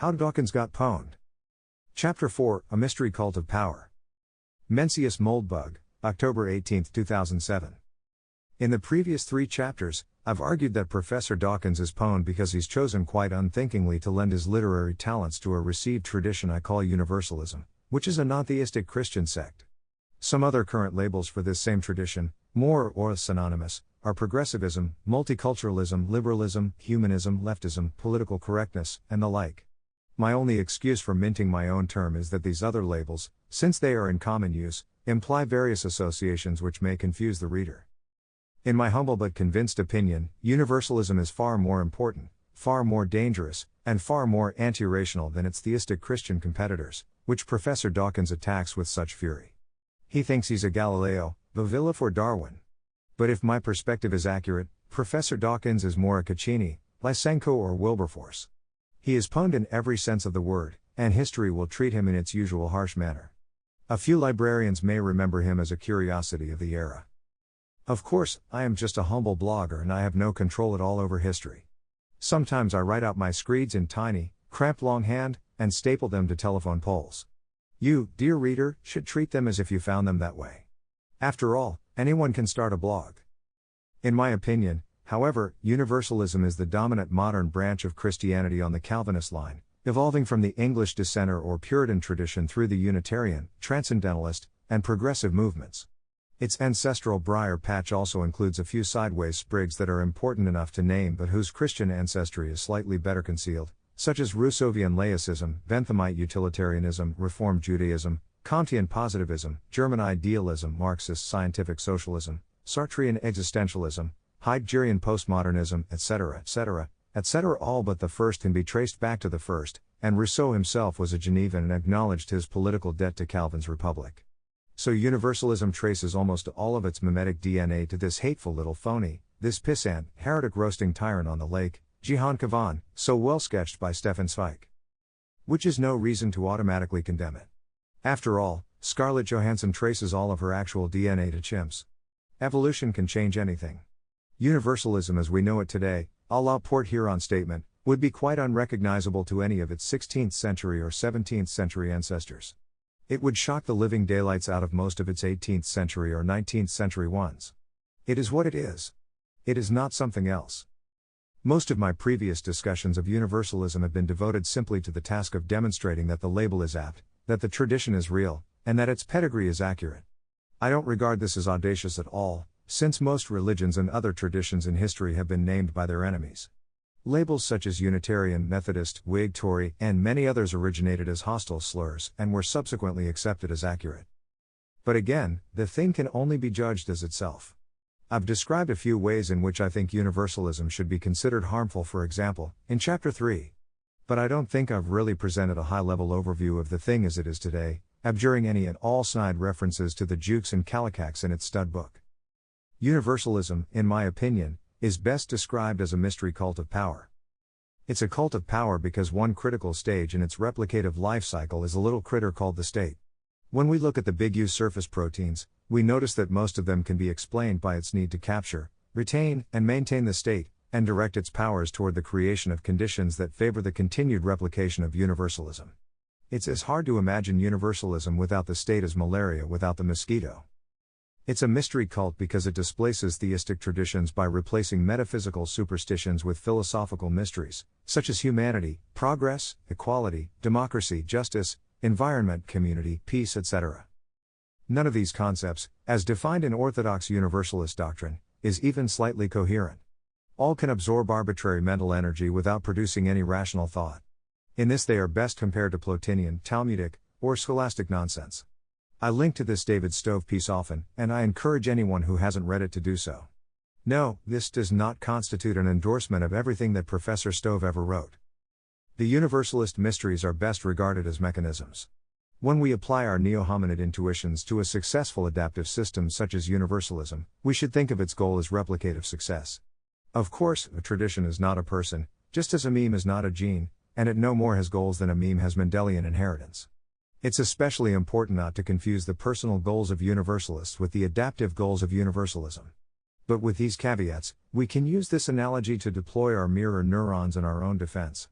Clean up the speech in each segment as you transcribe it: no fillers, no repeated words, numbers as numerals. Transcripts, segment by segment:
How Dawkins got pwned. Chapter 4, A Mystery Cult of Power. Mencius Moldbug, October 18, 2007. In the previous 3 chapters, I've argued that Professor Dawkins is pwned because he's chosen quite unthinkingly to lend his literary talents to a received tradition I call universalism, which is a non-theistic Christian sect. Some other current labels for this same tradition, more or less synonymous, are progressivism, multiculturalism, liberalism, humanism, leftism, political correctness, and the like. My only excuse for minting my own term is that these other labels, since they are in common use, imply various associations which may confuse the reader. In my humble but convinced opinion, universalism is far more important, far more dangerous, and far more anti-rational than its theistic Christian competitors, which Professor Dawkins attacks with such fury. He thinks he's a Galileo, Vavilla for Darwin. But if my perspective is accurate, Professor Dawkins is more a Caccini, Lysenko or Wilberforce. He is pwned in every sense of the word, and history will treat him in its usual harsh manner. A few librarians may remember him as a curiosity of the era. Of course, I am just a humble blogger and I have no control at all over history. Sometimes I write out my screeds in tiny, cramped longhand, and staple them to telephone poles. You, dear reader, should treat them as if you found them that way. After all, anyone can start a blog. In my opinion, however, universalism is the dominant modern branch of Christianity on the Calvinist line, evolving from the English dissenter or Puritan tradition through the Unitarian, Transcendentalist, and progressive movements. Its ancestral briar patch also includes a few sideways sprigs that are important enough to name but whose Christian ancestry is slightly better concealed, such as Rousseauvian laicism, Benthamite utilitarianism, Reformed Judaism, Kantian positivism, German idealism, Marxist scientific socialism, Sartrean existentialism, Heideggerian postmodernism, etc., all but the first can be traced back to the first, and Rousseau himself was a Genevan and acknowledged his political debt to Calvin's Republic. So universalism traces almost all of its mimetic DNA to this hateful little phony, this pissant, heretic-roasting tyrant on the lake, Jihan Kavan, so well sketched by Stefan Zweig. Which is no reason to automatically condemn it. After all, Scarlett Johansson traces all of her actual DNA to chimps. Evolution can change anything. Universalism as we know it today, a la Port Huron statement, would be quite unrecognizable to any of its 16th century or 17th century ancestors. It would shock the living daylights out of most of its 18th century or 19th century ones. It is what it is. It is not something else. Most of my previous discussions of universalism have been devoted simply to the task of demonstrating that the label is apt, that the tradition is real, and that its pedigree is accurate. I don't regard this as audacious at all, since most religions and other traditions in history have been named by their enemies. Labels such as Unitarian, Methodist, Whig, Tory, and many others originated as hostile slurs and were subsequently accepted as accurate. But again, the thing can only be judged as itself. I've described a few ways in which I think universalism should be considered harmful, for example, in Chapter 3. But I don't think I've really presented a high-level overview of the thing as it is today, abjuring any and all snide references to the jukes and calicacs in its stud book. Universalism, in my opinion, is best described as a mystery cult of power. It's a cult of power because one critical stage in its replicative life cycle is a little critter called the state. When we look at the big U surface proteins, we notice that most of them can be explained by its need to capture, retain, and maintain the state, and direct its powers toward the creation of conditions that favor the continued replication of universalism. It's as hard to imagine universalism without the state as malaria without the mosquito. It's a mystery cult because it displaces theistic traditions by replacing metaphysical superstitions with philosophical mysteries, such as humanity, progress, equality, democracy, justice, environment, community, peace, etc. None of these concepts, as defined in Orthodox Universalist doctrine, is even slightly coherent. All can absorb arbitrary mental energy without producing any rational thought. In this they are best compared to Plotinian, Talmudic, or scholastic nonsense. I link to this David Stove piece often, and I encourage anyone who hasn't read it to do so. No, this does not constitute an endorsement of everything that Professor Stove ever wrote. The universalist mysteries are best regarded as mechanisms. When we apply our neo-hominid intuitions to a successful adaptive system such as universalism, we should think of its goal as replicative success. Of course, a tradition is not a person, just as a meme is not a gene, and it no more has goals than a meme has Mendelian inheritance. It's especially important not to confuse the personal goals of universalists with the adaptive goals of universalism. But with these caveats, we can use this analogy to deploy our mirror neurons in our own defense.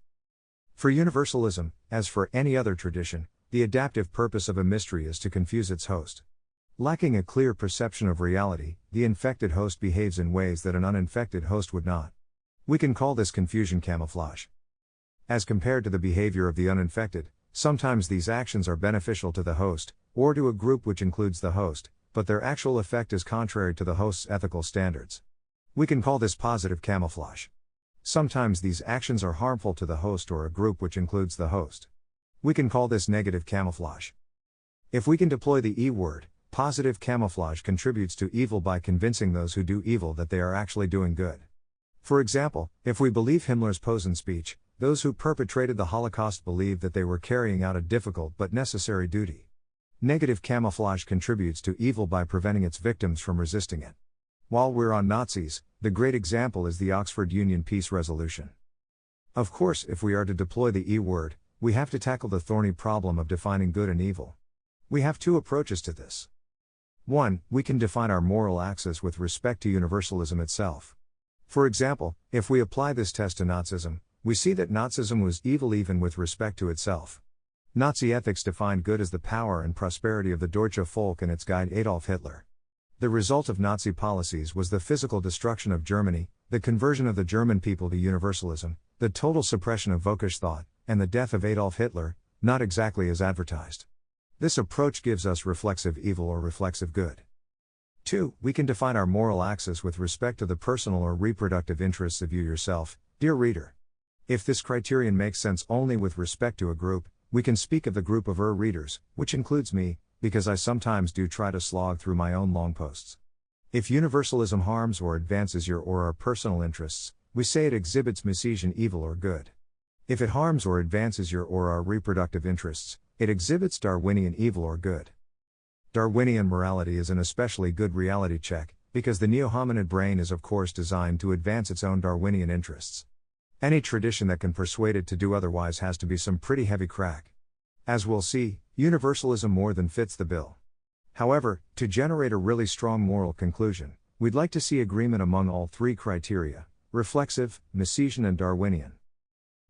For universalism, as for any other tradition, the adaptive purpose of a mystery is to confuse its host. Lacking a clear perception of reality, the infected host behaves in ways that an uninfected host would not. We can call this confusion camouflage. As compared to the behavior of the uninfected, sometimes these actions are beneficial to the host, or to a group which includes the host, but their actual effect is contrary to the host's ethical standards. We can call this positive camouflage. Sometimes these actions are harmful to the host or a group which includes the host. We can call this negative camouflage. If we can deploy the E word, positive camouflage contributes to evil by convincing those who do evil that they are actually doing good. For example, if we believe Himmler's Posen speech, those who perpetrated the Holocaust believed that they were carrying out a difficult but necessary duty. Negative camouflage contributes to evil by preventing its victims from resisting it. While we're on Nazis, the great example is the Oxford Union Peace Resolution. Of course, if we are to deploy the E word, we have to tackle the thorny problem of defining good and evil. We have two approaches to this. 1. We can define our moral axis with respect to universalism itself. For example, if we apply this test to Nazism, we see that Nazism was evil even with respect to itself. Nazi ethics defined good as the power and prosperity of the Deutsche Volk and its guide Adolf Hitler. The result of Nazi policies was the physical destruction of Germany, the conversion of the German people to universalism, the total suppression of Völkisch thought, and the death of Adolf Hitler, not exactly as advertised. This approach gives us reflexive evil or reflexive good. 2. We can define our moral axis with respect to the personal or reproductive interests of you yourself, dear reader. If this criterion makes sense only with respect to a group, we can speak of the group of readers, which includes me, because I sometimes do try to slog through my own long posts. If universalism harms or advances your or our personal interests, we say it exhibits Mimetic evil or good. If it harms or advances your or our reproductive interests, it exhibits Darwinian evil or good. Darwinian morality is an especially good reality check, because the neo-hominid brain is of course designed to advance its own Darwinian interests. Any tradition that can persuade it to do otherwise has to be some pretty heavy crack. As we'll see, universalism more than fits the bill. However, to generate a really strong moral conclusion, we'd like to see agreement among all three criteria: reflexive, Misesian and Darwinian.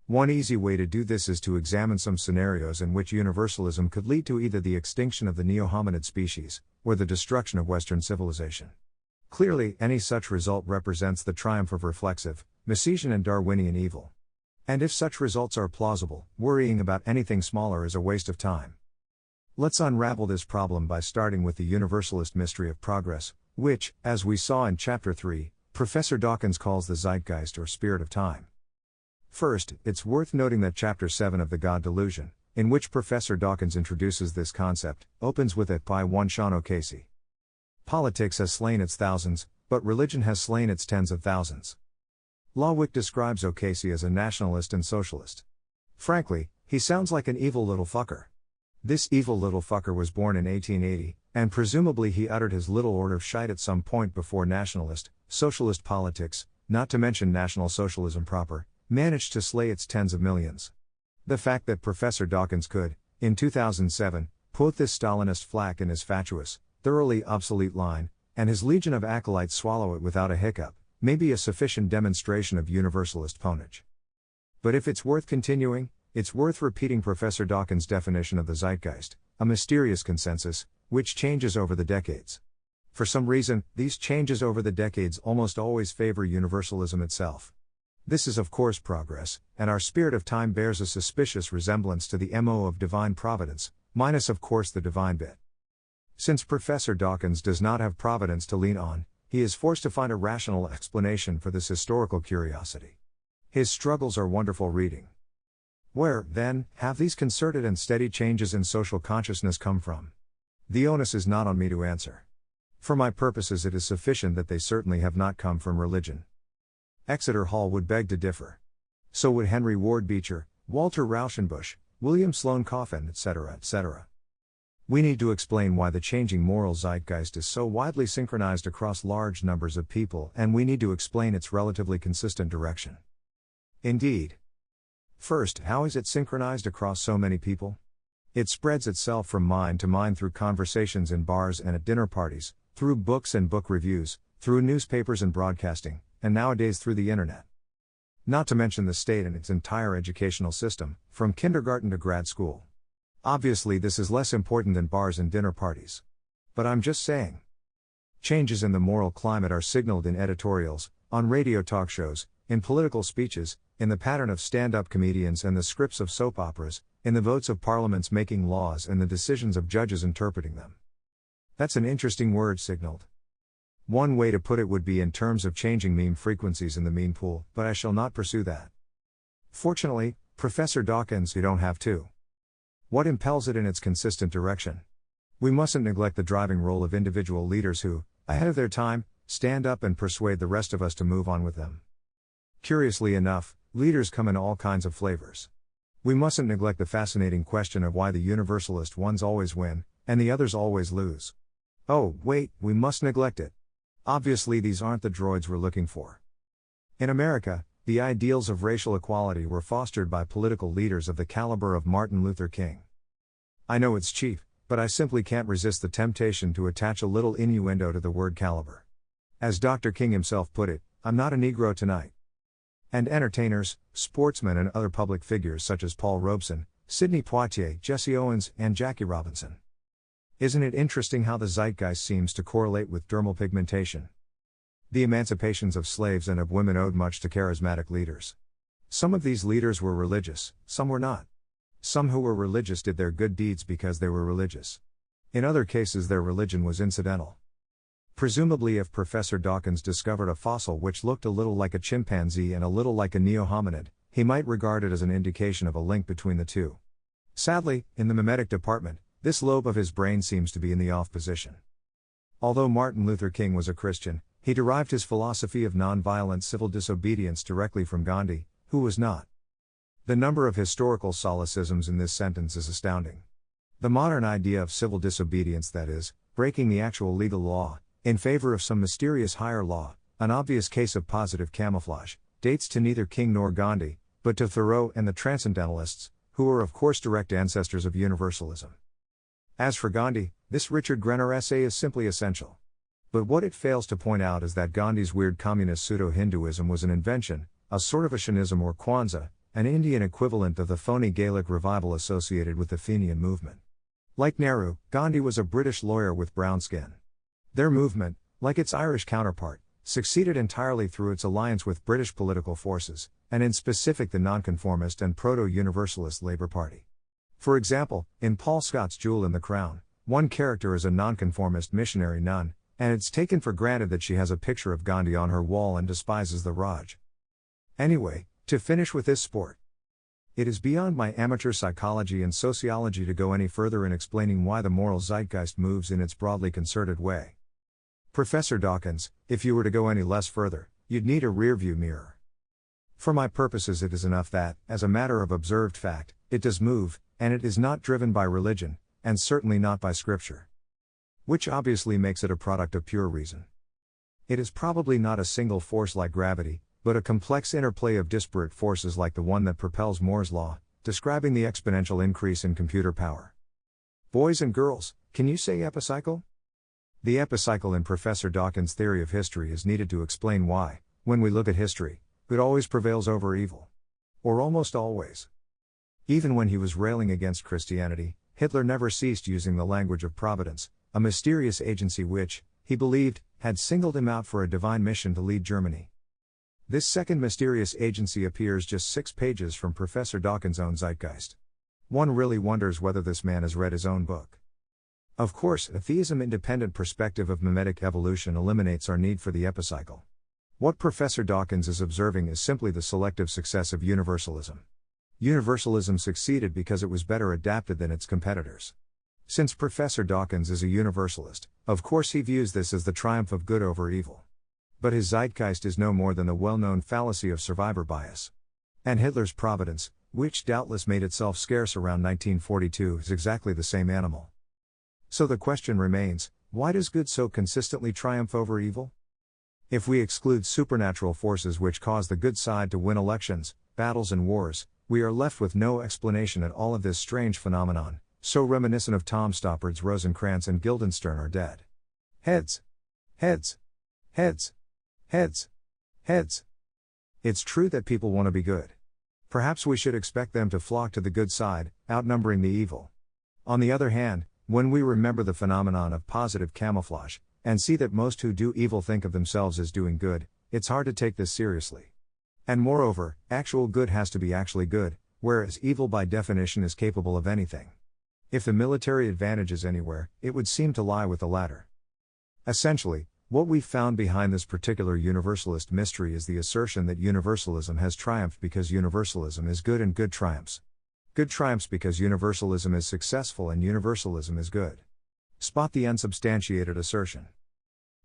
One easy way to do this is to examine some scenarios in which universalism could lead to either the extinction of the neo-hominid species, or the destruction of Western civilization. Clearly, any such result represents the triumph of reflexive, Misesian and Darwinian evil. And if such results are plausible, worrying about anything smaller is a waste of time. Let's unravel this problem by starting with the universalist mystery of progress, which, as we saw in Chapter 3, Professor Dawkins calls the zeitgeist or spirit of time. First, it's worth noting that Chapter 7 of The God Delusion, in which Professor Dawkins introduces this concept, opens with it by one Sean O'Casey. Politics has slain its thousands, but religion has slain its tens of thousands. Lawick describes O'Casey as a nationalist and socialist. Frankly, he sounds like an evil little fucker. This evil little fucker was born in 1880, and presumably he uttered his little order of shite at some point before nationalist, socialist politics, not to mention National Socialism proper, managed to slay its tens of millions. The fact that Professor Dawkins could, in 2007, quote this Stalinist flack in his fatuous, thoroughly obsolete line, and his legion of acolytes swallow it without a hiccup, may be a sufficient demonstration of universalist ponage. But if it's worth continuing, it's worth repeating Professor Dawkins' definition of the zeitgeist, a mysterious consensus, which changes over the decades. For some reason, these changes over the decades almost always favor universalism itself. This is of course progress, and our spirit of time bears a suspicious resemblance to the MO of divine providence, minus of course the divine bit. Since Professor Dawkins does not have providence to lean on, he is forced to find a rational explanation for this historical curiosity. His struggles are wonderful reading. Where, then, have these concerted and steady changes in social consciousness come from? The onus is not on me to answer. For my purposes it is sufficient that they certainly have not come from religion. Exeter Hall would beg to differ. So would Henry Ward Beecher, Walter Rauschenbusch, William Sloane Coffin, etc., etc. We need to explain why the changing moral zeitgeist is so widely synchronized across large numbers of people, and we need to explain its relatively consistent direction. Indeed. First, how is it synchronized across so many people? It spreads itself from mind to mind through conversations in bars and at dinner parties, through books and book reviews, through newspapers and broadcasting, and nowadays through the internet. Not to mention the state and its entire educational system, from kindergarten to grad school. Obviously, this is less important than bars and dinner parties. But I'm just saying. Changes in the moral climate are signaled in editorials, on radio talk shows, in political speeches, in the pattern of stand-up comedians and the scripts of soap operas, in the votes of parliaments making laws and the decisions of judges interpreting them. That's an interesting word, signaled. One way to put it would be in terms of changing meme frequencies in the meme pool, but I shall not pursue that. Fortunately, Professor Dawkins, you don't have to. What impels it in its consistent direction? We mustn't neglect the driving role of individual leaders who, ahead of their time, stand up and persuade the rest of us to move on with them. Curiously enough, leaders come in all kinds of flavors. We mustn't neglect the fascinating question of why the universalist ones always win, and the others always lose. Oh, wait, we must neglect it. Obviously, these aren't the droids we're looking for. In America, the ideals of racial equality were fostered by political leaders of the caliber of Martin Luther King. I know it's cheap, but I simply can't resist the temptation to attach a little innuendo to the word caliber. As Dr. King himself put it, I'm not a Negro tonight. And entertainers, sportsmen and other public figures such as Paul Robeson, Sidney Poitier, Jesse Owens, and Jackie Robinson. Isn't it interesting how the zeitgeist seems to correlate with dermal pigmentation? The emancipations of slaves and of women owed much to charismatic leaders. Some of these leaders were religious, some were not. Some who were religious did their good deeds because they were religious. In other cases, their religion was incidental. Presumably, if Professor Dawkins discovered a fossil which looked a little like a chimpanzee and a little like a neo-hominid, he might regard it as an indication of a link between the two. Sadly, in the mimetic department, this lobe of his brain seems to be in the off position. Although Martin Luther King was a Christian, he derived his philosophy of nonviolent civil disobedience directly from Gandhi, who was not. The number of historical solecisms in this sentence is astounding. The modern idea of civil disobedience, that is, breaking the actual legal law, in favor of some mysterious higher law, an obvious case of positive camouflage, dates to neither King nor Gandhi, but to Thoreau and the Transcendentalists, who were of course direct ancestors of universalism. As for Gandhi, this Richard Grenner essay is simply essential. But what it fails to point out is that Gandhi's weird communist pseudo-Hinduism was an invention, a sort of a Shaivism or Kwanzaa, an Indian equivalent of the phony Gaelic revival associated with the Fenian movement. Like Nehru, Gandhi was a British lawyer with brown skin. Their movement, like its Irish counterpart, succeeded entirely through its alliance with British political forces, and in specific the nonconformist and proto-universalist Labour Party. For example, in Paul Scott's Jewel in the Crown, one character is a nonconformist missionary nun, and it's taken for granted that she has a picture of Gandhi on her wall and despises the Raj. Anyway, to finish with this sport. It is beyond my amateur psychology and sociology to go any further in explaining why the moral zeitgeist moves in its broadly concerted way. Professor Dawkins, if you were to go any less further, you'd need a rearview mirror. For my purposes, it is enough that, as a matter of observed fact, it does move, and it is not driven by religion, and certainly not by scripture. Which obviously makes it a product of pure reason. It is probably not a single force like gravity, but a complex interplay of disparate forces like the one that propels Moore's law, describing the exponential increase in computer power. Boys and girls, can you say epicycle? The epicycle in Professor Dawkins' theory of history is needed to explain why, when we look at history, good always prevails over evil. Or almost always. Even when he was railing against Christianity, Hitler never ceased using the language of providence, a mysterious agency which, he believed, had singled him out for a divine mission to lead Germany. This second mysterious agency appears just 6 pages from Professor Dawkins' own Zeitgeist. One really wonders whether this man has read his own book. Of course, a theism-independent perspective of mimetic evolution eliminates our need for the epicycle. What Professor Dawkins is observing is simply the selective success of universalism. Universalism succeeded because it was better adapted than its competitors. Since Professor Dawkins is a universalist, of course he views this as the triumph of good over evil. But his zeitgeist is no more than the well-known fallacy of survivor bias. And Hitler's providence, which doubtless made itself scarce around 1942, is exactly the same animal. So the question remains, why does good so consistently triumph over evil? If we exclude supernatural forces which cause the good side to win elections, battles and wars, we are left with no explanation at all of this strange phenomenon, so reminiscent of Tom Stoppard's Rosencrantz and Guildenstern are dead. Heads. Heads. Heads. Heads. Heads. It's true that people want to be good. Perhaps we should expect them to flock to the good side, outnumbering the evil. On the other hand, when we remember the phenomenon of positive camouflage, and see that most who do evil think of themselves as doing good, it's hard to take this seriously. And moreover, actual good has to be actually good, whereas evil by definition is capable of anything. If the military advantage is anywhere, it would seem to lie with the latter. Essentially, what we've found behind this particular universalist mystery is the assertion that universalism has triumphed because universalism is good and good triumphs. Good triumphs because universalism is successful and universalism is good. Spot the unsubstantiated assertion.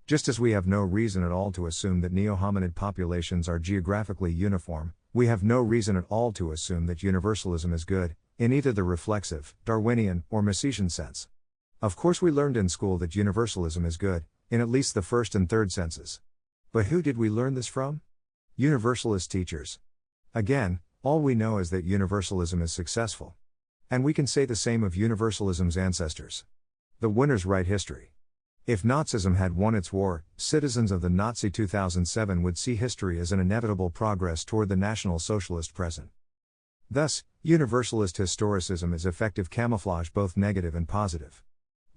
Just as we have no reason at all to assume that neo-hominid populations are geographically uniform, we have no reason at all to assume that universalism is good, in either the reflexive, Darwinian, or Mimetic sense. Of course we learned in school that universalism is good, in at least the first and third senses. But who did we learn this from? Universalist teachers. Again, all we know is that universalism is successful. And we can say the same of universalism's ancestors. The winners write history. If Nazism had won its war, citizens of the Nazi 2007 would see history as an inevitable progress toward the National Socialist present. Thus, universalist historicism is effective camouflage, both negative and positive.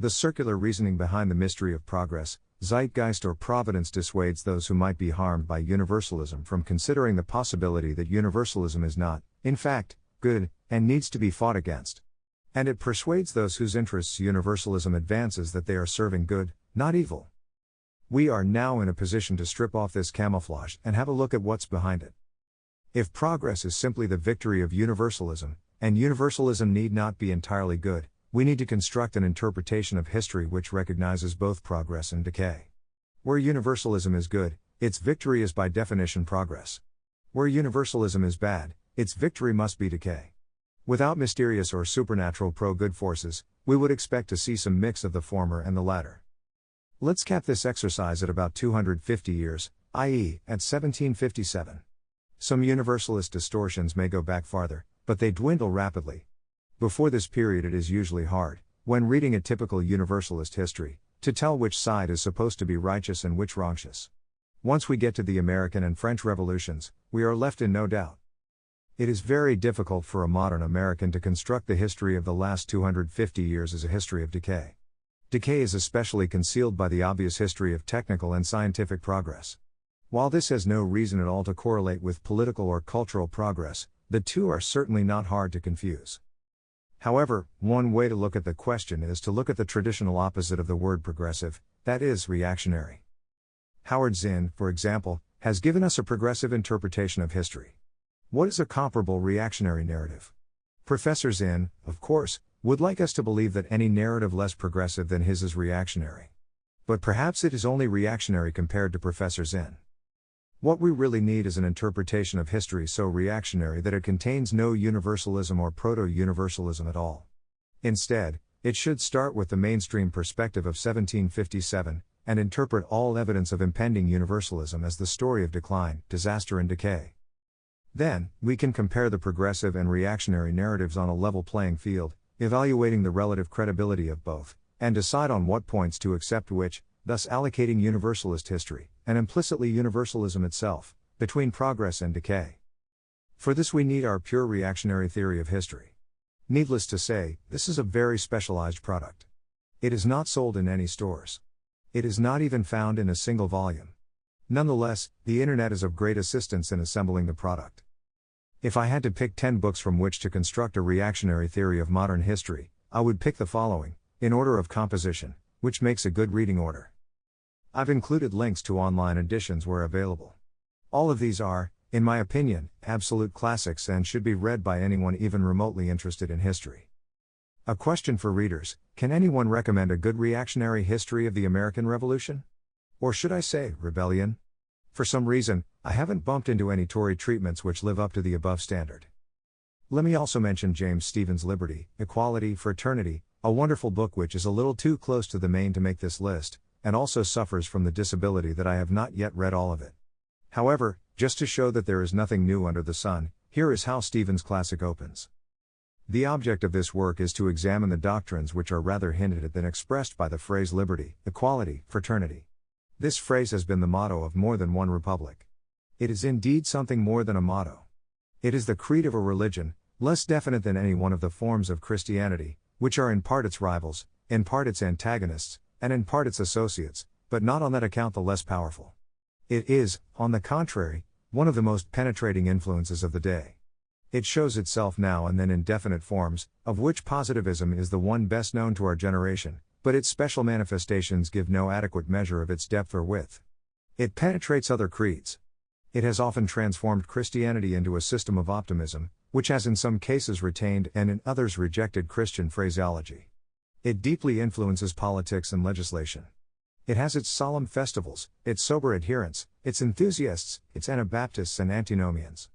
The circular reasoning behind the mystery of progress, zeitgeist or providence dissuades those who might be harmed by universalism from considering the possibility that universalism is not, in fact, good, and needs to be fought against. And it persuades those whose interests universalism advances that they are serving good, not evil. We are now in a position to strip off this camouflage and have a look at what's behind it. If progress is simply the victory of universalism, and universalism need not be entirely good, we need to construct an interpretation of history which recognizes both progress and decay. Where universalism is good, its victory is by definition progress. Where universalism is bad, its victory must be decay. Without mysterious or supernatural pro-good forces, we would expect to see some mix of the former and the latter. Let's cap this exercise at about 250 years, i.e., at 1757. Some universalist distortions may go back farther, but they dwindle rapidly. Before this period it is usually hard, when reading a typical universalist history, to tell which side is supposed to be righteous and which wrongous. Once we get to the American and French revolutions, we are left in no doubt. It is very difficult for a modern American to construct the history of the last 250 years as a history of decay. Decay is especially concealed by the obvious history of technical and scientific progress. While this has no reason at all to correlate with political or cultural progress, the two are certainly not hard to confuse. However, one way to look at the question is to look at the traditional opposite of the word progressive, that is, reactionary. Howard Zinn, for example, has given us a progressive interpretation of history. What is a comparable reactionary narrative? Professor Zinn, of course, would like us to believe that any narrative less progressive than his is reactionary. But perhaps it is only reactionary compared to Professor Zinn. What we really need is an interpretation of history so reactionary that it contains no universalism or proto-universalism at all. Instead, it should start with the mainstream perspective of 1757, and interpret all evidence of impending universalism as the story of decline, disaster and decay. Then, we can compare the progressive and reactionary narratives on a level playing field, evaluating the relative credibility of both, and decide on what points to accept which, thus allocating universalist history, and implicitly universalism itself, between progress and decay. For this we need our pure reactionary theory of history. Needless to say, this is a very specialized product. It is not sold in any stores. It is not even found in a single volume. Nonetheless, the internet is of great assistance in assembling the product. If I had to pick 10 books from which to construct a reactionary theory of modern history, I would pick the following, in order of composition, which makes a good reading order. I've included links to online editions where available. All of these are, in my opinion, absolute classics and should be read by anyone even remotely interested in history. A question for readers: can anyone recommend a good reactionary history of the American Revolution? Or should I say, rebellion? For some reason, I haven't bumped into any Tory treatments which live up to the above standard. Let me also mention James Stephen's Liberty, Equality, Fraternity, a wonderful book which is a little too close to the main to make this list, and also suffers from the disability that I have not yet read all of it. However, just to show that there is nothing new under the sun, here is how Stephen's classic opens. The object of this work is to examine the doctrines which are rather hinted at than expressed by the phrase liberty, equality, fraternity. This phrase has been the motto of more than one republic. It is indeed something more than a motto. It is the creed of a religion, less definite than any one of the forms of Christianity, which are in part its rivals, in part its antagonists, and in part its associates, but not on that account the less powerful. It is, on the contrary, one of the most penetrating influences of the day. It shows itself now and then in definite forms, of which positivism is the one best known to our generation, but its special manifestations give no adequate measure of its depth or width. It penetrates other creeds. It has often transformed Christianity into a system of optimism, which has in some cases retained and in others rejected Christian phraseology. It deeply influences politics and legislation. It has its solemn festivals, its sober adherents, its enthusiasts, its Anabaptists and antinomians.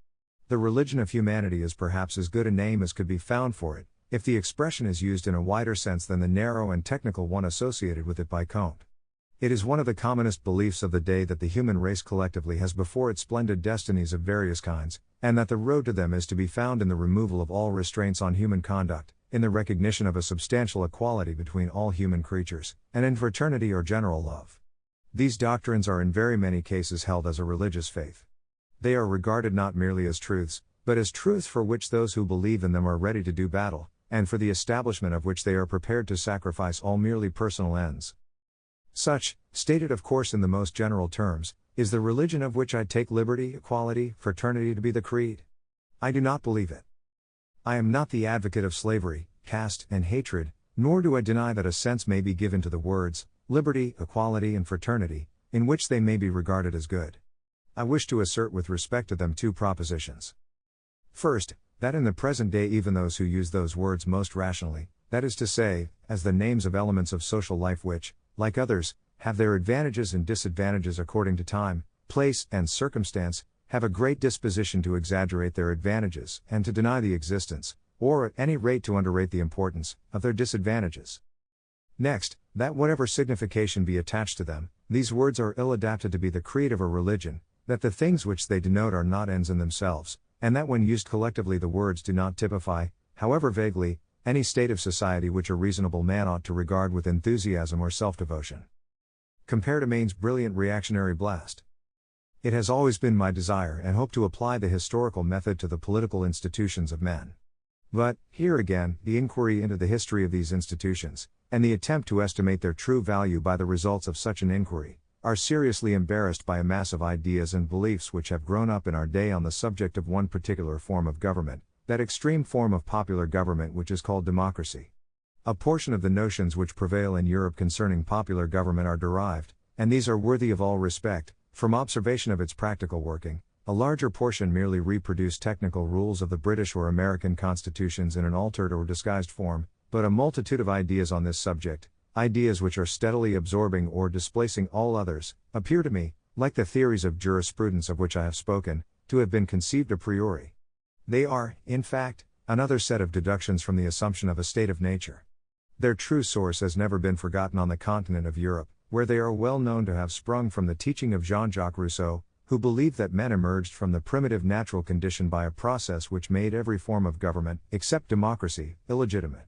The religion of humanity is perhaps as good a name as could be found for it, if the expression is used in a wider sense than the narrow and technical one associated with it by Pwned. It is one of the commonest beliefs of the day that the human race collectively has before it splendid destinies of various kinds, and that the road to them is to be found in the removal of all restraints on human conduct, in the recognition of a substantial equality between all human creatures, and in fraternity or general love. These doctrines are in very many cases held as a religious faith. They are regarded not merely as truths, but as truths for which those who believe in them are ready to do battle, and for the establishment of which they are prepared to sacrifice all merely personal ends. Such, stated of course in the most general terms, is the religion of which I take liberty, equality, fraternity to be the creed. I do not believe it. I am not the advocate of slavery, caste, and hatred, nor do I deny that a sense may be given to the words, liberty, equality, and fraternity, in which they may be regarded as good. I wish to assert with respect to them two propositions. First, that in the present day even those who use those words most rationally, that is to say, as the names of elements of social life which, like others, have their advantages and disadvantages according to time, place, and circumstance, have a great disposition to exaggerate their advantages and to deny the existence, or at any rate to underrate the importance, of their disadvantages. Next, that whatever signification be attached to them, these words are ill adapted to be the creed of a religion, that the things which they denote are not ends in themselves, and that when used collectively the words do not typify, however vaguely, any state of society which a reasonable man ought to regard with enthusiasm or self-devotion. Compare to Maine's brilliant reactionary blast. It has always been my desire and hope to apply the historical method to the political institutions of men. But, here again, the inquiry into the history of these institutions, and the attempt to estimate their true value by the results of such an inquiry, are seriously embarrassed by a mass of ideas and beliefs which have grown up in our day on the subject of one particular form of government, that extreme form of popular government which is called democracy. A portion of the notions which prevail in Europe concerning popular government are derived, and these are worthy of all respect, from observation of its practical working. A larger portion merely reproduce technical rules of the British or American constitutions in an altered or disguised form, but a multitude of ideas on this subject, ideas which are steadily absorbing or displacing all others, appear to me, like the theories of jurisprudence of which I have spoken, to have been conceived a priori. They are, in fact, another set of deductions from the assumption of a state of nature. Their true source has never been forgotten on the continent of Europe, where they are well known to have sprung from the teaching of Jean-Jacques Rousseau, who believed that men emerged from the primitive natural condition by a process which made every form of government, except democracy, illegitimate.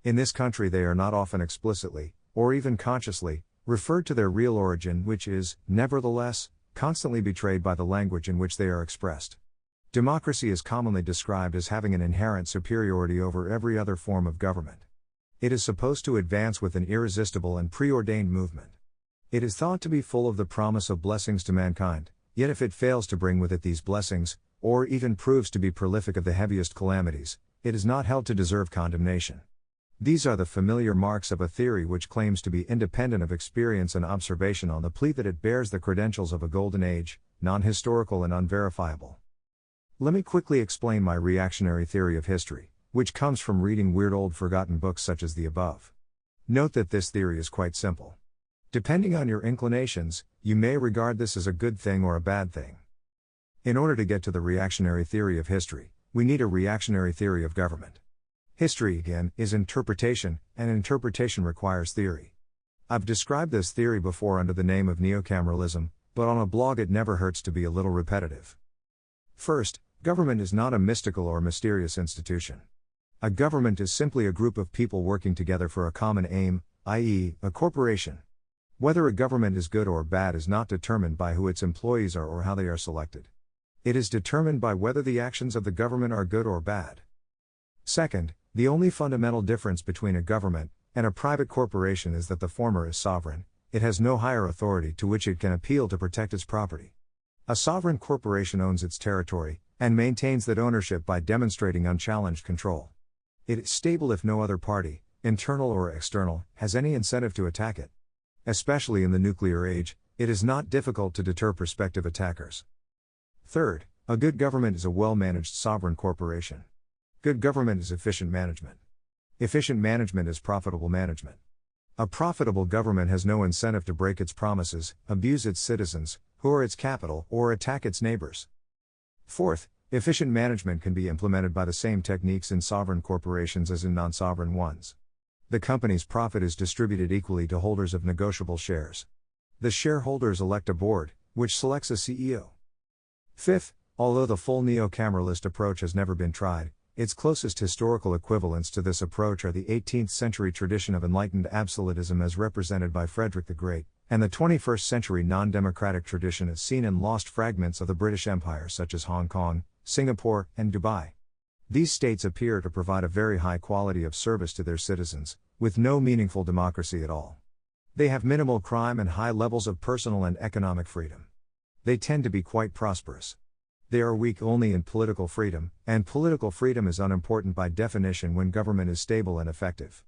In this country they are not often explicitly, or even consciously, referred to their real origin, which is, nevertheless, constantly betrayed by the language in which they are expressed. Democracy is commonly described as having an inherent superiority over every other form of government. It is supposed to advance with an irresistible and preordained movement. It is thought to be full of the promise of blessings to mankind, yet if it fails to bring with it these blessings, or even proves to be prolific of the heaviest calamities, it is not held to deserve condemnation. These are the familiar marks of a theory which claims to be independent of experience and observation on the plea that it bears the credentials of a golden age, non-historical and unverifiable. Let me quickly explain my reactionary theory of history, which comes from reading weird old forgotten books such as the above. Note that this theory is quite simple. Depending on your inclinations, you may regard this as a good thing or a bad thing. In order to get to the reactionary theory of history, we need a reactionary theory of government. History, again, is interpretation, and interpretation requires theory. I've described this theory before under the name of Neocameralism, but on a blog it never hurts to be a little repetitive. First, government is not a mystical or mysterious institution. A government is simply a group of people working together for a common aim, i.e., a corporation. Whether a government is good or bad is not determined by who its employees are or how they are selected. It is determined by whether the actions of the government are good or bad. Second, the only fundamental difference between a government and a private corporation is that the former is sovereign, it has no higher authority to which it can appeal to protect its property. A sovereign corporation owns its territory, and maintains that ownership by demonstrating unchallenged control. It is stable if no other party, internal or external, has any incentive to attack it. Especially in the nuclear age, it is not difficult to deter prospective attackers. Third, a good government is a well-managed sovereign corporation. Good government is efficient management. Efficient management is profitable management. A profitable government has no incentive to break its promises, abuse its citizens, whore its capital, or attack its neighbors. Fourth, efficient management can be implemented by the same techniques in sovereign corporations as in non-sovereign ones. The company's profit is distributed equally to holders of negotiable shares. The shareholders elect a board, which selects a CEO. Fifth, although the full Neocameralist approach has never been tried, its closest historical equivalents to this approach are the 18th century tradition of enlightened absolutism as represented by Frederick the Great, and the 21st century non-democratic tradition as seen in lost fragments of the British Empire such as Hong Kong, Singapore, and Dubai. These states appear to provide a very high quality of service to their citizens, with no meaningful democracy at all. They have minimal crime and high levels of personal and economic freedom. They tend to be quite prosperous. They are weak only in political freedom, and political freedom is unimportant by definition when government is stable and effective.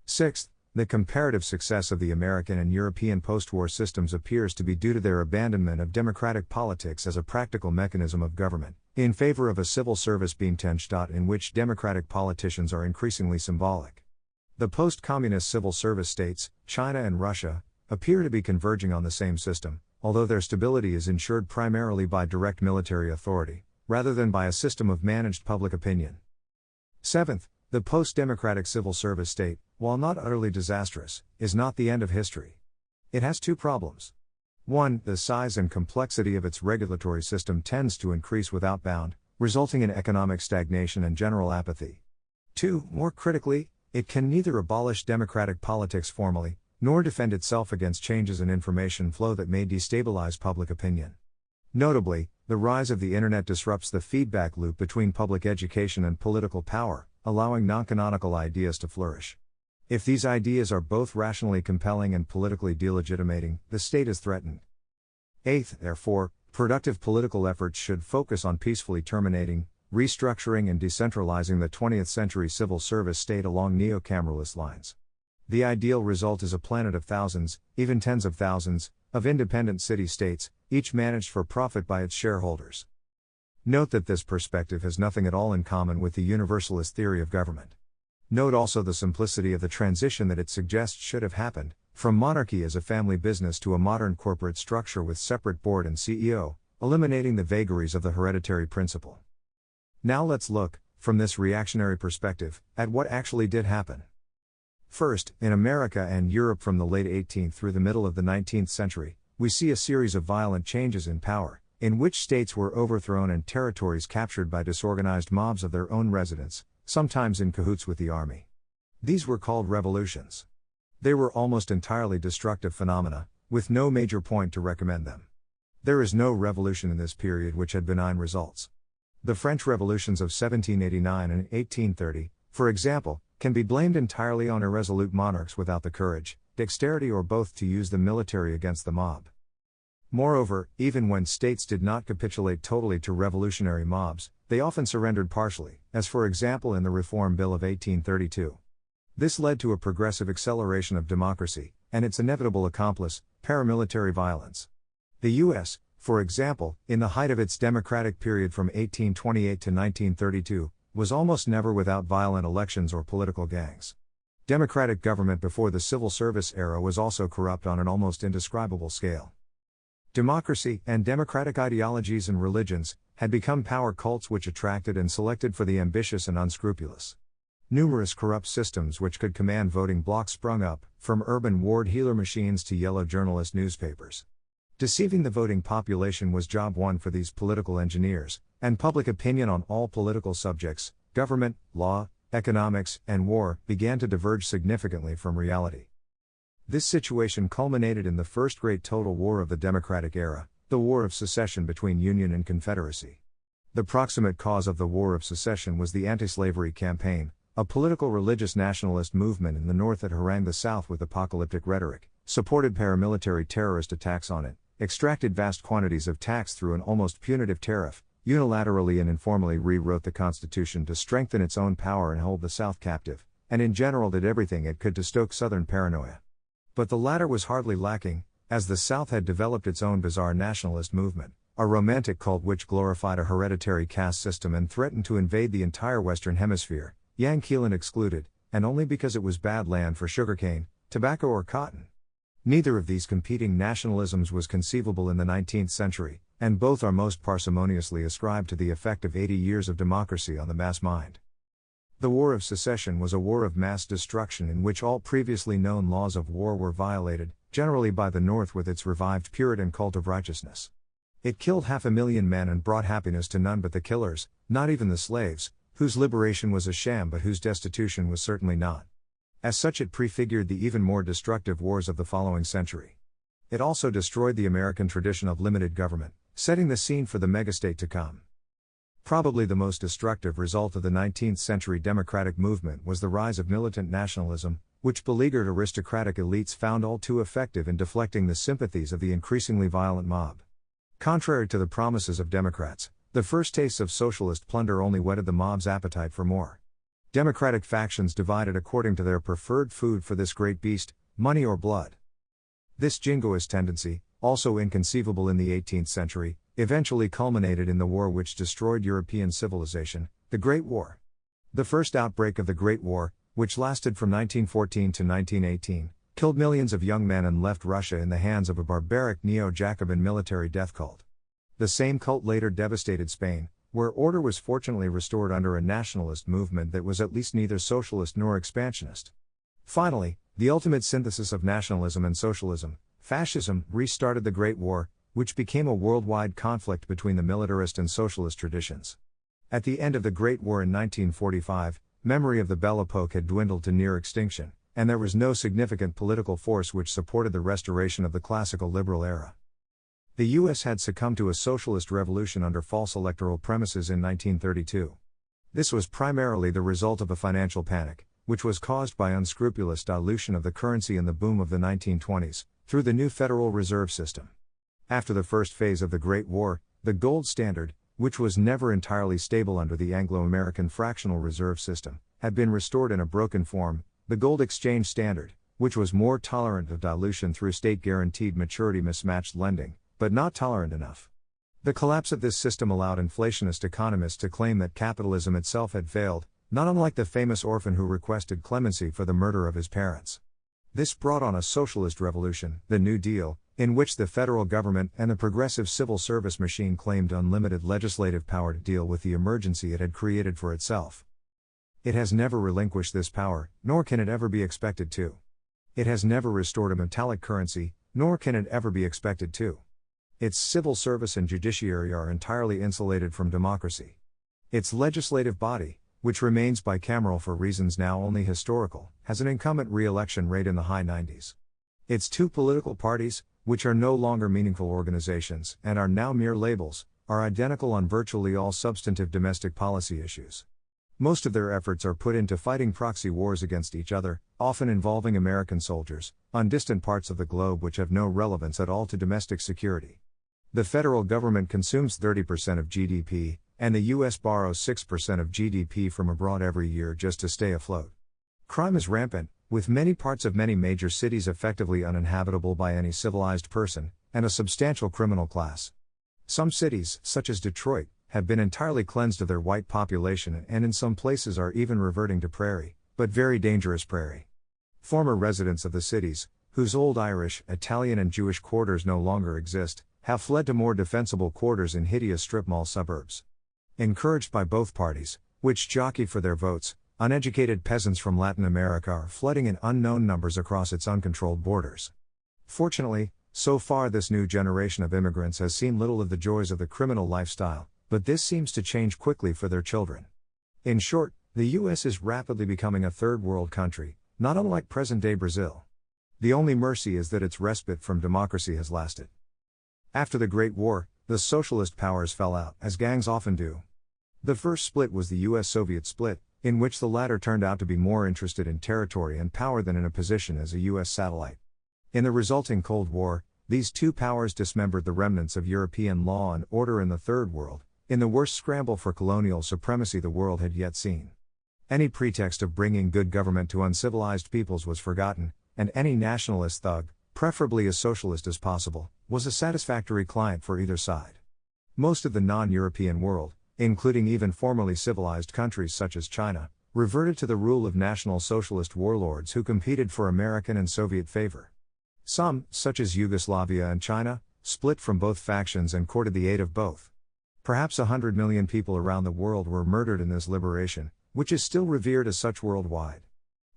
Sixth, the comparative success of the American and European post-war systems appears to be due to their abandonment of democratic politics as a practical mechanism of government, in favor of a civil service Beamtenstaat in which democratic politicians are increasingly symbolic. The post-communist civil service states, China and Russia, appear to be converging on the same system, although their stability is ensured primarily by direct military authority, rather than by a system of managed public opinion. Seventh, the post-democratic civil service state, while not utterly disastrous, is not the end of history. It has two problems. 1. The size and complexity of its regulatory system tends to increase without bound, resulting in economic stagnation and general apathy. 2. More critically, it can neither abolish democratic politics formally, nor defend itself against changes in information flow that may destabilize public opinion. Notably, the rise of the Internet disrupts the feedback loop between public education and political power, allowing non-canonical ideas to flourish. If these ideas are both rationally compelling and politically delegitimating, the state is threatened. Eighth, therefore, productive political efforts should focus on peacefully terminating, restructuring and decentralizing the 20th century civil service state along neocameralist lines. The ideal result is a planet of thousands, even tens of thousands, of independent city-states, each managed for profit by its shareholders. Note that this perspective has nothing at all in common with the universalist theory of government. Note also the simplicity of the transition that it suggests should have happened, from monarchy as a family business to a modern corporate structure with separate board and CEO, eliminating the vagaries of the hereditary principle. Now let's look, from this reactionary perspective, at what actually did happen. First, in America and Europe from the late 18th through the middle of the 19th century, we see a series of violent changes in power, in which states were overthrown and territories captured by disorganized mobs of their own residents, sometimes in cahoots with the army. These were called revolutions. They were almost entirely destructive phenomena, with no major point to recommend them. There is no revolution in this period which had benign results. The French revolutions of 1789 and 1830, for example, can be blamed entirely on irresolute monarchs without the courage, dexterity or both to use the military against the mob. Moreover, even when states did not capitulate totally to revolutionary mobs, they often surrendered partially, as for example in the Reform Bill of 1832. This led to a progressive acceleration of democracy, and its inevitable accomplice, paramilitary violence. The U.S., for example, in the height of its democratic period from 1828 to 1932, was almost never without violent elections or political gangs. Democratic government before the civil service era was also corrupt on an almost indescribable scale. Democracy, and democratic ideologies and religions, had become power cults which attracted and selected for the ambitious and unscrupulous. Numerous corrupt systems which could command voting blocks sprung up, from urban ward heeler machines to yellow journalist newspapers. Deceiving the voting population was job one for these political engineers, and public opinion on all political subjects, government, law, economics, and war, began to diverge significantly from reality. This situation culminated in the First Great Total War of the Democratic Era, The War of Secession between Union and Confederacy. The proximate cause of the War of Secession was the anti-slavery campaign, a political religious nationalist movement in the North that harangued the South with apocalyptic rhetoric, supported paramilitary terrorist attacks on it, extracted vast quantities of tax through an almost punitive tariff, unilaterally and informally rewrote the Constitution to strengthen its own power and hold the South captive, and in general did everything it could to stoke Southern paranoia. But the latter was hardly lacking, as the South had developed its own bizarre nationalist movement, a romantic cult which glorified a hereditary caste system and threatened to invade the entire Western Hemisphere, Yankeeland excluded, and only because it was bad land for sugarcane, tobacco or cotton. Neither of these competing nationalisms was conceivable in the 19th century, and both are most parsimoniously ascribed to the effect of 80 years of democracy on the mass mind. The War of Secession was a war of mass destruction in which all previously known laws of war were violated, generally by the North with its revived Puritan cult of righteousness. It killed 500,000 men and brought happiness to none but the killers, not even the slaves, whose liberation was a sham but whose destitution was certainly not. As such, it prefigured the even more destructive wars of the following century. It also destroyed the American tradition of limited government, setting the scene for the megastate to come. Probably the most destructive result of the 19th century democratic movement was the rise of militant nationalism, which beleaguered aristocratic elites found all too effective in deflecting the sympathies of the increasingly violent mob. Contrary to the promises of Democrats, the first tastes of socialist plunder only whetted the mob's appetite for more. Democratic factions divided according to their preferred food for this great beast, money or blood. This jingoist tendency, also inconceivable in the 18th century, eventually culminated in the war which destroyed European civilization, the Great War. The first outbreak of the Great War, which lasted from 1914 to 1918, killed millions of young men and left Russia in the hands of a barbaric neo-Jacobin military death cult. The same cult later devastated Spain, where order was fortunately restored under a nationalist movement that was at least neither socialist nor expansionist. Finally, the ultimate synthesis of nationalism and socialism, fascism, restarted the Great War, which became a worldwide conflict between the militarist and socialist traditions. At the end of the Great War in 1945, memory of the Belle Epoque had dwindled to near extinction, and there was no significant political force which supported the restoration of the classical liberal era. The U.S. had succumbed to a socialist revolution under false electoral premises in 1932. This was primarily the result of a financial panic, which was caused by unscrupulous dilution of the currency in the boom of the 1920s, through the new Federal Reserve System. After the first phase of the Great War, the gold standard, which was never entirely stable under the Anglo-American fractional reserve system, had been restored in a broken form, the gold exchange standard, which was more tolerant of dilution through state-guaranteed maturity mismatched lending, but not tolerant enough. The collapse of this system allowed inflationist economists to claim that capitalism itself had failed, not unlike the famous orphan who requested clemency for the murder of his parents. This brought on a socialist revolution, the New Deal, in which the federal government and the progressive civil service machine claimed unlimited legislative power to deal with the emergency it had created for itself. It has never relinquished this power, nor can it ever be expected to. It has never restored a metallic currency, nor can it ever be expected to. Its civil service and judiciary are entirely insulated from democracy. Its legislative body, which remains bicameral for reasons now only historical, has an incumbent re-election rate in the high 90s. Its two political parties, which are no longer meaningful organizations and are now mere labels, are identical on virtually all substantive domestic policy issues. Most of their efforts are put into fighting proxy wars against each other, often involving American soldiers, on distant parts of the globe which have no relevance at all to domestic security. The federal government consumes 30% of GDP, and the U.S. borrows 6% of GDP from abroad every year just to stay afloat. Crime is rampant, with many parts of many major cities effectively uninhabitable by any civilized person, and a substantial criminal class. Some cities, such as Detroit, have been entirely cleansed of their white population and in some places are even reverting to prairie, but very dangerous prairie. Former residents of the cities, whose old Irish, Italian and Jewish quarters no longer exist, have fled to more defensible quarters in hideous strip mall suburbs. Encouraged by both parties, which jockey for their votes, uneducated peasants from Latin America are flooding in unknown numbers across its uncontrolled borders. Fortunately, so far this new generation of immigrants has seen little of the joys of the criminal lifestyle, but this seems to change quickly for their children. In short, the U.S. is rapidly becoming a third world country, not unlike present-day Brazil. The only mercy is that its respite from democracy has lasted. After the Great War, the socialist powers fell out, as gangs often do. The first split was the US-Soviet split, in which the latter turned out to be more interested in territory and power than in a position as a US satellite. In the resulting Cold War, these two powers dismembered the remnants of European law and order in the Third World, in the worst scramble for colonial supremacy the world had yet seen. Any pretext of bringing good government to uncivilized peoples was forgotten, and any nationalist thug, preferably as socialist as possible, was a satisfactory client for either side. Most of the non-European world, including even formerly civilized countries such as China, reverted to the rule of National Socialist warlords who competed for American and Soviet favor. Some, such as Yugoslavia and China, split from both factions and courted the aid of both. Perhaps 100 million people around the world were murdered in this liberation, which is still revered as such worldwide.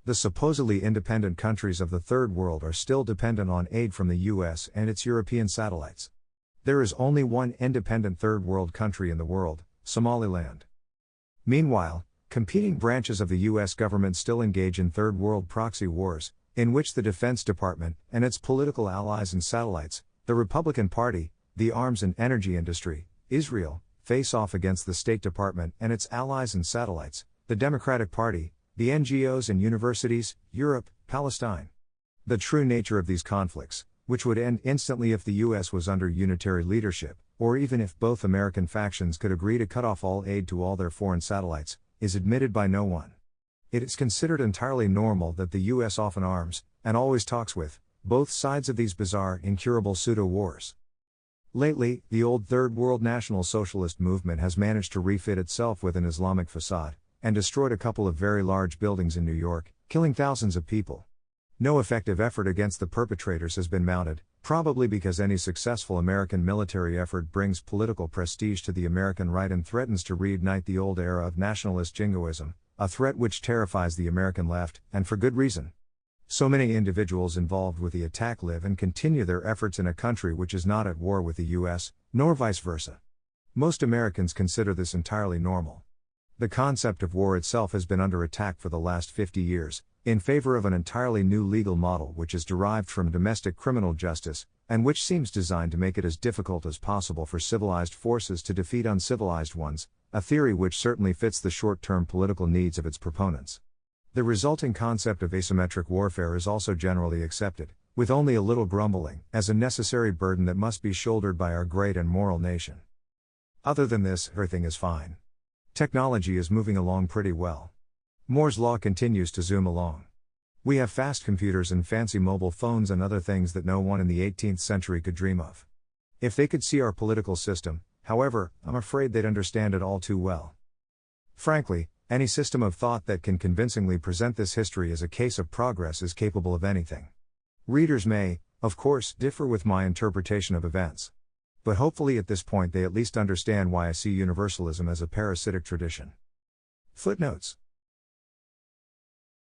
The supposedly independent countries of the Third World are still dependent on aid from the US and its European satellites. There is only one independent Third World country in the world, Somaliland. Meanwhile, competing branches of the US government still engage in Third World proxy wars, in which the Defense Department and its political allies and satellites, the Republican Party, the arms and energy industry, Israel, face off against the State Department and its allies and satellites, the Democratic Party, the NGOs and universities, Europe, Palestine. The true nature of these conflicts, which would end instantly if the US was under unitary leadership, or even if both American factions could agree to cut off all aid to all their foreign satellites, is admitted by no one. It is considered entirely normal that the US often arms, and always talks with, both sides of these bizarre, incurable pseudo-wars. Lately, the old Third World National Socialist movement has managed to refit itself with an Islamic facade, and destroyed a couple of very large buildings in New York, killing thousands of people. No effective effort against the perpetrators has been mounted, probably because any successful American military effort brings political prestige to the American right and threatens to reignite the old era of nationalist jingoism, a threat which terrifies the American left, and for good reason. So many individuals involved with the attack live and continue their efforts in a country which is not at war with the US, nor vice versa. Most Americans consider this entirely normal. The concept of war itself has been under attack for the last 50 years, in favor of an entirely new legal model which is derived from domestic criminal justice, and which seems designed to make it as difficult as possible for civilized forces to defeat uncivilized ones, a theory which certainly fits the short-term political needs of its proponents. The resulting concept of asymmetric warfare is also generally accepted, with only a little grumbling, as a necessary burden that must be shouldered by our great and moral nation. Other than this, everything is fine. Technology is moving along pretty well. Moore's law continues to zoom along. We have fast computers and fancy mobile phones and other things that no one in the 18th century could dream of. If they could see our political system, however, I'm afraid they'd understand it all too well. Frankly, any system of thought that can convincingly present this history as a case of progress is capable of anything. Readers may, of course, differ with my interpretation of events. But hopefully at this point they at least understand why I see universalism as a parasitic tradition. Footnotes.